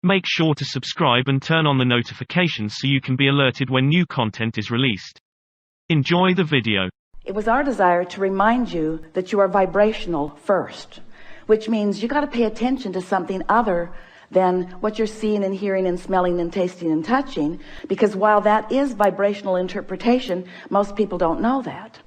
Make sure to subscribe and turn on the notifications so you can be alerted when new content is released. Enjoy the video. It was our desire to remind you that you are vibrational first, which means you got to pay attention to something other than what you're seeing and hearing and smelling and tasting and touching, because while that is vibrational interpretation, most people don't know that.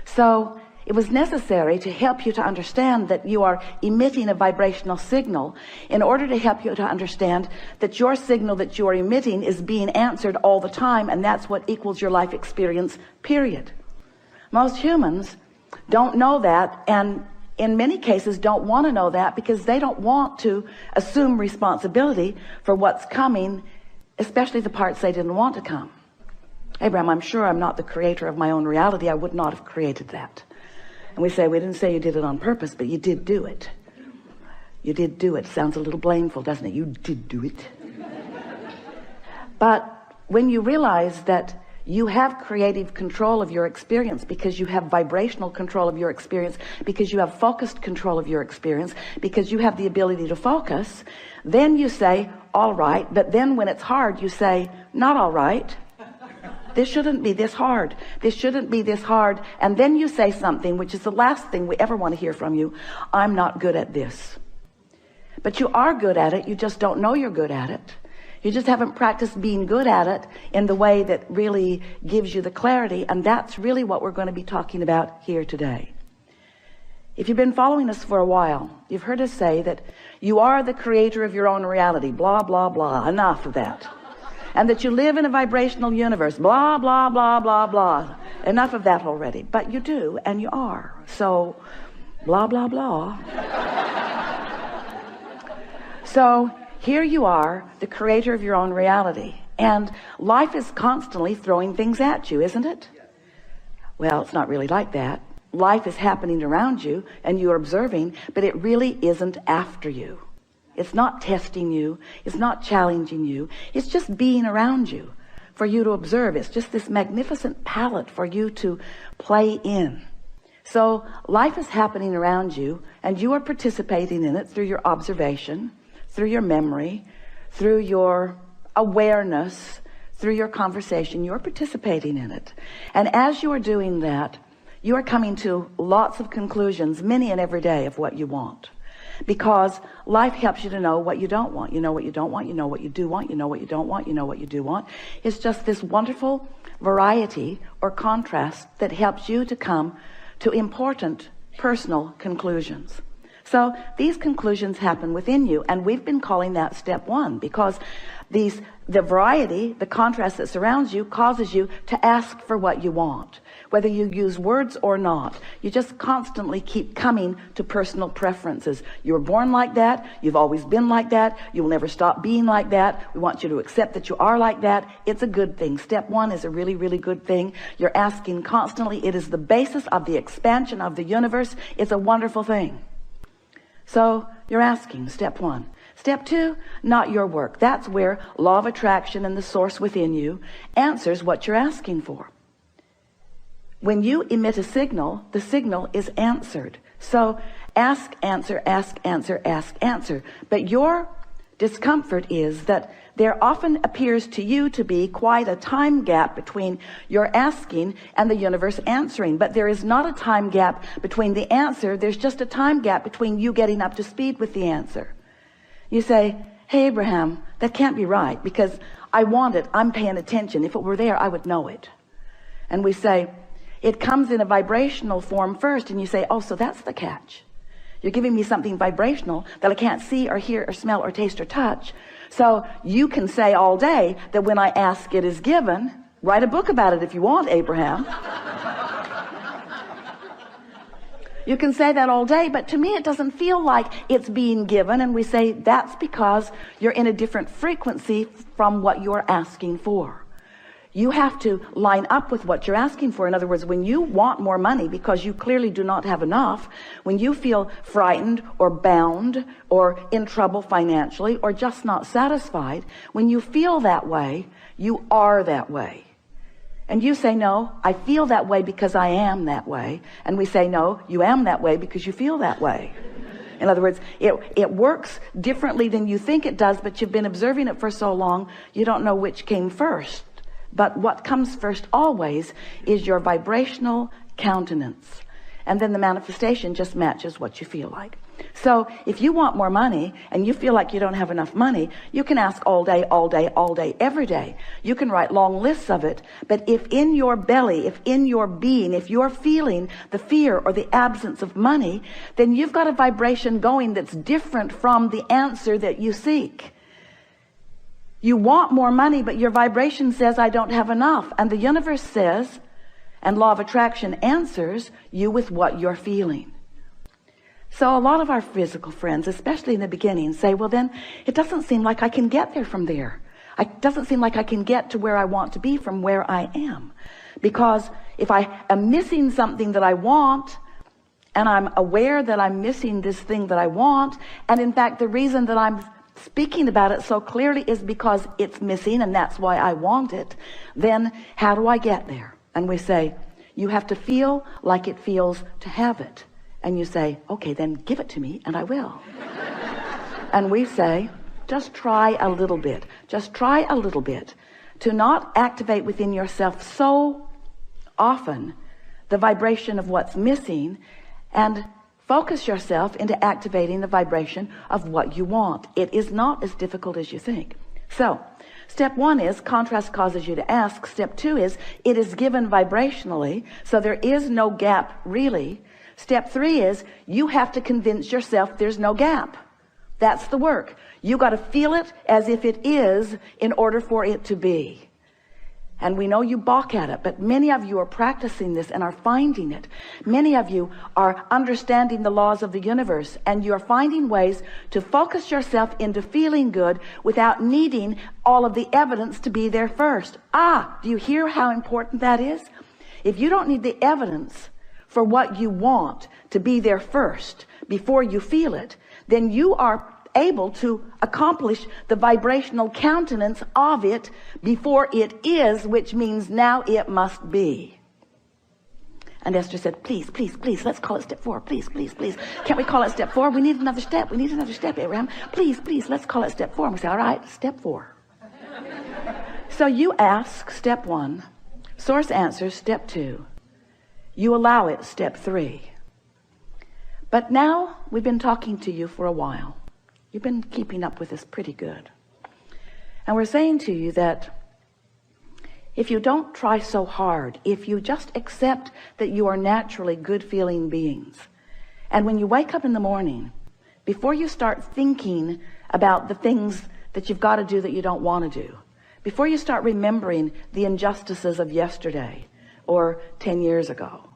So it was necessary to help you to understand that you are emitting a vibrational signal in order to help you to understand that your signal that you are emitting is being answered all the time, and that's what equals your life experience, period. Most humans don't know that, and in many cases don't want to know that, because they don't want to assume responsibility for what's coming, especially the parts they didn't want to come. Abraham, I'm sure I'm not the creator of my own reality. I would not have created that. And we say, we didn't say you did it on purpose, but you did do it. You did do it. Sounds a little blameful, doesn't it? You did do it. But when you realize that you have creative control of your experience, because you have vibrational control of your experience, because you have focused control of your experience, because you have the ability to focus, then you say, all right. But then when it's hard, you say, not all right. This shouldn't be this hard. This shouldn't be this hard. And then you say something, which is the last thing we ever want to hear from you. I'm not good at this. But you are good at it. You just don't know you're good at it. You just haven't practiced being good at it in the way that really gives you the clarity. And that's really what we're going to be talking about here today. If you've been following us for a while, you've heard us say that you are the creator of your own reality. Blah, blah, blah. Enough of that. And that you live in a vibrational universe. Blah, blah, blah, blah, blah. Enough of that already. But you do, and you are. So, blah, blah, blah. So, here you are, the creator of your own reality. And life is constantly throwing things at you, isn't it? Well, it's not really like that. Life is happening around you, and you're observing, but it really isn't after you. It's not testing you. It's not challenging you. It's just being around you for you to observe. It's just this magnificent palette for you to play in. So life is happening around you, and you are participating in it through your observation, through your memory, through your awareness, through your conversation. You're participating in it. And as you are doing that, you are coming to lots of conclusions, many and every day, of what you want. Because life helps you to know what you don't want. You know what you don't want. You know what you do want. You know what you don't want. You know what you do want. It's just this wonderful variety or contrast that helps you to come to important personal conclusions. So these conclusions happen within you, and we've been calling that step one, because the variety, the contrast that surrounds you, causes you to ask for what you want. Whether you use words or not, you just constantly keep coming to personal preferences. You were born like that. You've always been like that. You will never stop being like that. We want you to accept that you are like that. It's a good thing. Step one is a really, really good thing. You're asking constantly. It is the basis of the expansion of the universe. It's a wonderful thing. So you're asking, step one. Step two, not your work. That's where law of attraction and the source within you answers what you're asking for. When you emit a signal, the signal is answered. So ask, answer, ask, answer, ask, answer. But your discomfort is that there often appears to you to be quite a time gap between your asking and the universe answering. But there is not a time gap between the answer. There's just a time gap between you getting up to speed with the answer. You say, hey, Abraham, that can't be right, because I want it. I'm paying attention. If it were there, I would know it. And we say, it comes in a vibrational form first. And you say, oh, so that's the catch. You're giving me something vibrational that I can't see or hear or smell or taste or touch. So you can say all day that when I ask, it is given. Write a book about it if you want, Abraham. You can say that all day, but to me it doesn't feel like it's being given. And we say that's because you're in a different frequency from what you're asking for. You have to line up with what you're asking for. In other words, when you want more money because you clearly do not have enough, when you feel frightened or bound or in trouble financially or just not satisfied, when you feel that way, you are that way. And you say, no, I feel that way because I am that way. And we say, no, you am that way because you feel that way. In other words, it works differently than you think it does, but you've been observing it for so long, you don't know which came first. But what comes first always is your vibrational countenance. And then the manifestation just matches what you feel like. So if you want more money and you feel like you don't have enough money, you can ask all day, all day, all day, every day. You can write long lists of it. But if in your belly, if in your being, if you're feeling the fear or the absence of money, then you've got a vibration going that's different from the answer that you seek. You want more money, but your vibration says, I don't have enough. And the universe says, and law of attraction answers you with what you're feeling. So a lot of our physical friends, especially in the beginning, say, well, then it doesn't seem like I can get there from there. It doesn't seem like I can get to where I want to be from where I am. Because if I am missing something that I want, and I'm aware that I'm missing this thing that I want, and in fact, the reason that I'm speaking about it so clearly is because it's missing, and that's why I want it, then how do I get there? And we say, you have to feel like it feels to have it. And you say, okay, then give it to me and I will. And we say, just try a little bit. Just try a little bit to not activate within yourself so often the vibration of what's missing, and focus yourself into activating the vibration of what you want. It is not as difficult as you think. So step 1 is contrast causes you to ask. Step 2 is it is given vibrationally, so there is no gap really. Step 3 is you have to convince yourself there's no gap. That's the work. You got to feel it as if it is in order for it to be. And we know you balk at it, but many of you are practicing this and are finding it. Many of you are understanding the laws of the universe, and you're finding ways to focus yourself into feeling good without needing all of the evidence to be there first. Do you hear how important that is? If you don't need the evidence for what you want to be there first before you feel it, then you are able to accomplish the vibrational countenance of it before it is, which means now it must be. And Esther said, please, please, please, let's call it step 4. Please, please, please. Can't we call it step 4? We need another step. We need another step, Abraham. Please, please, let's call it step 4. And we say, all right, step 4. So you ask step 1, source answers step 2. You allow it, step 3. But now we've been talking to you for a while. You've been keeping up with us pretty good. And we're saying to you that if you don't try so hard, if you just accept that you are naturally good-feeling beings, and when you wake up in the morning, before you start thinking about the things that you've got to do that you don't want to do, before you start remembering the injustices of yesterday or 10 years ago,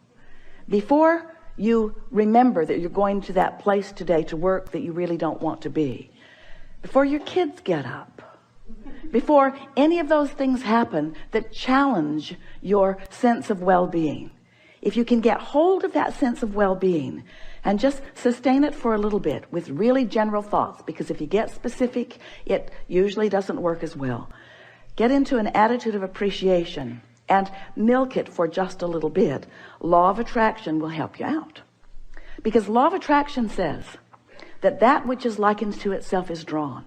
before you remember that you're going to that place today to work that you really don't want to be, before your kids get up, before any of those things happen that challenge your sense of well-being, if you can get hold of that sense of well-being and just sustain it for a little bit with really general thoughts, because if you get specific, it usually doesn't work as well. Get into an attitude of appreciation and milk it for just a little bit. Law of attraction will help you out. Because law of attraction says that that which is likened to itself is drawn.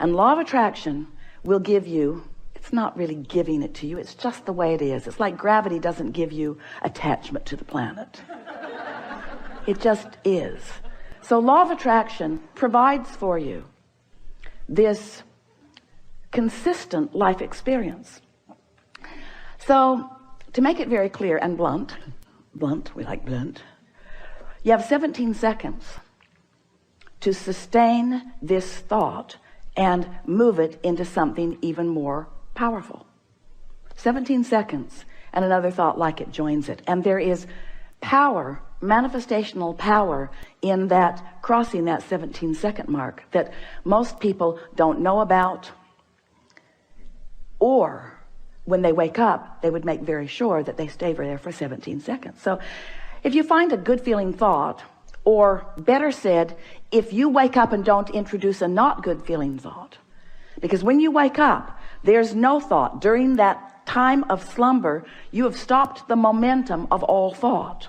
And law of attraction will give you, it's not really giving it to you, it's just the way it is. It's like gravity doesn't give you attachment to the planet. It just is. So law of attraction provides for you this consistent life experience. So to make it very clear and blunt, we like blunt, you have 17 seconds to sustain this thought and move it into something even more powerful. 17 seconds and another thought like it joins it. And there is power, manifestational power in that, crossing that 17-second mark that most people don't know about, or when they wake up, they would make very sure that they stay there for 17 seconds. So if you find a good feeling thought, or better said, if you wake up and don't introduce a not good feeling thought, because when you wake up, there's no thought. During that time of slumber, you have stopped the momentum of all thought.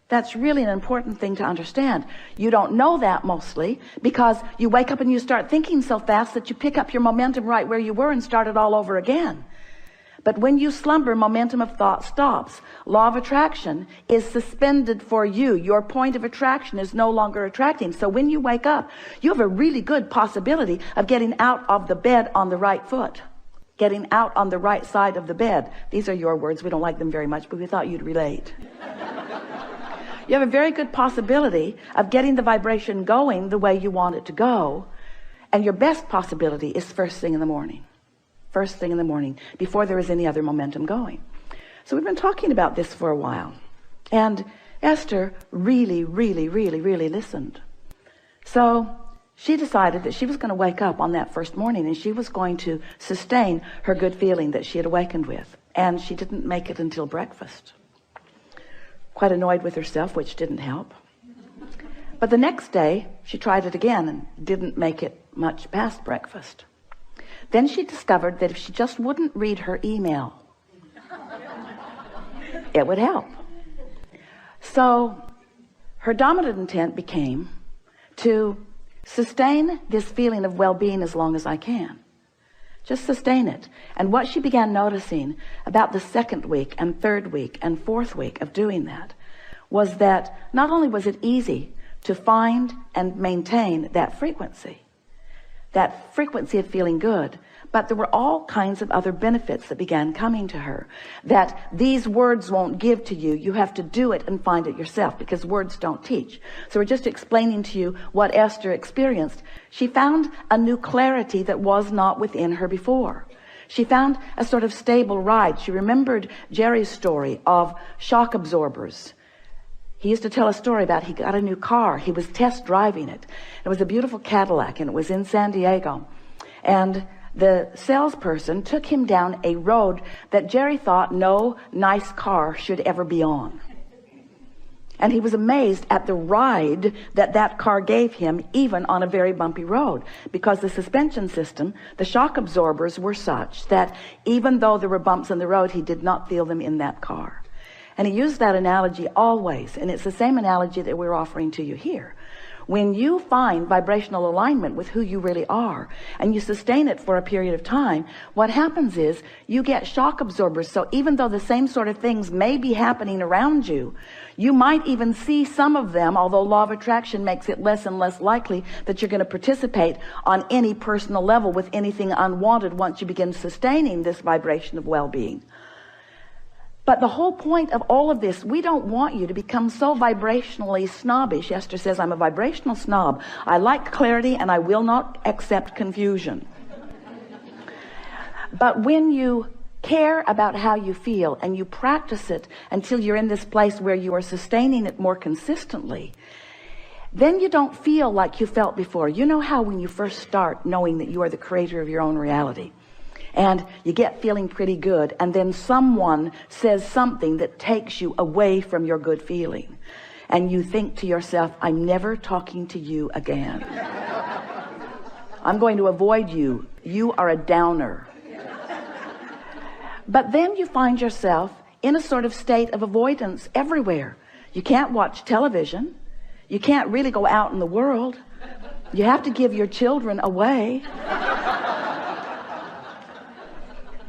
That's really an important thing to understand. You don't know that mostly because you wake up and you start thinking so fast that you pick up your momentum right where you were and start it all over again. But when you slumber, momentum of thought stops. Law of attraction is suspended for you. Your point of attraction is no longer attracting. So when you wake up, you have a really good possibility of getting out of the bed on the right foot. Getting out on the right side of the bed. These are your words. We don't like them very much, but we thought you'd relate. You have a very good possibility of getting the vibration going the way you want it to go. And your best possibility is first thing in the morning. First thing in the morning, before there is any other momentum going. So we've been talking about this for a while. And Esther really listened. So she decided that she was going to wake up on that first morning and she was going to sustain her good feeling that she had awakened with. And she didn't make it until breakfast. Quite annoyed with herself, which didn't help. But the next day, she tried it again and didn't make it much past breakfast. Then she discovered that if she just wouldn't read her email, it would help. So her dominant intent became to sustain this feeling of well-being as long as I can. Just sustain it. And what she began noticing about the second week and third week and fourth week of doing that was that not only was it easy to find and maintain that frequency of feeling good, but there were all kinds of other benefits that began coming to her that these words won't give to you. You have to do it and find it yourself because words don't teach. So we're just explaining to you what Esther experienced. She found a new clarity that was not within her before. She found a sort of stable ride. She remembered Jerry's story of shock absorbers. He used to tell a story about he got a new car. He was test driving it. It was a beautiful Cadillac and it was in San Diego. And the salesperson took him down a road that Jerry thought no nice car should ever be on. And he was amazed at the ride that car gave him, even on a very bumpy road, because the suspension system, the shock absorbers were such that even though there were bumps in the road, he did not feel them in that car. And he used that analogy always, and it's the same analogy that we're offering to you here. When you find vibrational alignment with who you really are, and you sustain it for a period of time, what happens is you get shock absorbers. So even though the same sort of things may be happening around you, you might even see some of them, although law of attraction makes it less and less likely that you're going to participate on any personal level with anything unwanted once you begin sustaining this vibration of well-being. But the whole point of all of this, we don't want you to become so vibrationally snobbish. Esther says, I'm a vibrational snob. I like clarity and I will not accept confusion. But when you care about how you feel and you practice it until you're in this place where you are sustaining it more consistently, then you don't feel like you felt before. You know how when you first start knowing that you are the creator of your own reality, and you get feeling pretty good, and then someone says something that takes you away from your good feeling, and you think to yourself, I'm never talking to you again. I'm going to avoid you. You are a downer. But then you find yourself in a sort of state of avoidance everywhere. You can't watch television. You can't really go out in the world. You have to give your children away.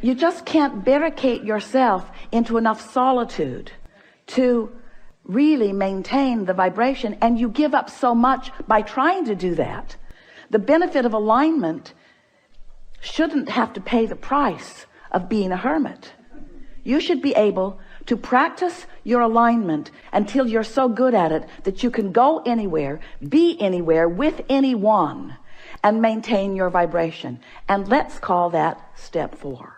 You just can't barricade yourself into enough solitude to really maintain the vibration, and you give up so much by trying to do that. The benefit of alignment shouldn't have to pay the price of being a hermit. You should be able to practice your alignment until you're so good at it that you can go anywhere, be anywhere with anyone, and maintain your vibration. And let's call that step 4.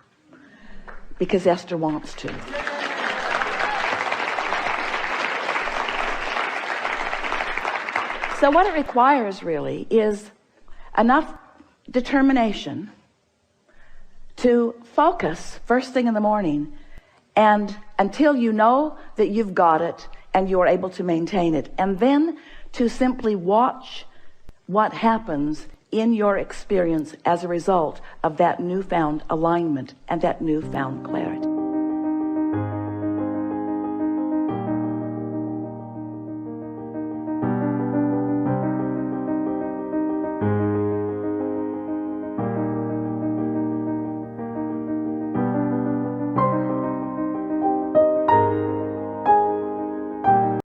Because Esther wants to. So what it requires really is enough determination to focus first thing in the morning, and until you know that you've got it and you're able to maintain it, and then to simply watch what happens in your experience as a result of that newfound alignment and that newfound clarity.